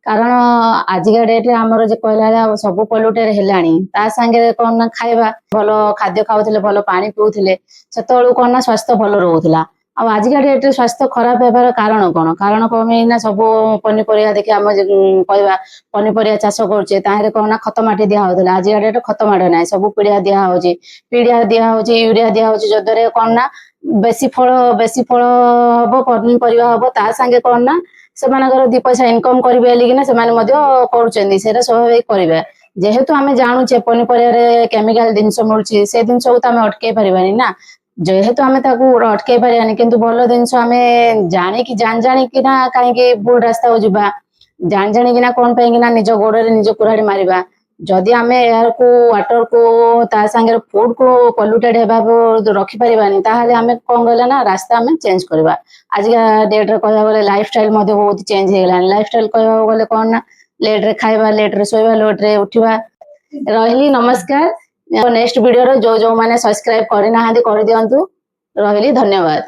कारण आजिका डेट्रे आमर जो कहला सब पल्यूटेड हेलानी ता सांगे कौन ना खाइबा भल खाद्य खाऊले भल पानी पीऊले से कौन ना स्वास्थ्य भल रोला आजिका डेट्रे स्वास्थ्य खराब होबार कारण कौन ना सब पनीपरिया देखिए आम कहवा पनीपरिया चाष करुचे कौन ना खत माटी दिहला आजिका डेट्रे खत माड़ ना सब पिड़िया दिहे पिड़िया दिहे यूरिया दिहे जद्वारा कौन ना बेसी फल हम पनीपरिया हम ता सांगे कौन ना से दी पैसा इनकम करेंगे से स्वाभाविक करेंगे जेहेतु आम जानूचे पनीपरिया केमिकल जिनस मिलूँ से जिनस को आम अटकई पार्बानी ना जेहेतु आम अटकई पारानी किंतु भल जिनस आम जानिकी जान जानिकी ना कहीं भूल रास्ता को जीवा जान जानिकी कौन पाइना निज गोड़े निज कुराड़ी मारिबा जदि आम एयर को वाटर को ता सांगे फूड को पल्यूटेड होगा रखी पारानी ताहले आम कौन कहला ना रास्ता आम चेंज करवा आजिका डेट्रे कह गले लाइफ स्टाइल बहुत चेंज हो गला लाइफ स्टाइल कह गले कौन ना लेट रे खाइबा लेट रे सोइबा लेट रे उठिबा रही नमस्कार नेक्स्ट वीडियो जो जो माने सब्सक्राइब करना कर दिंतु रही धन्यवाद।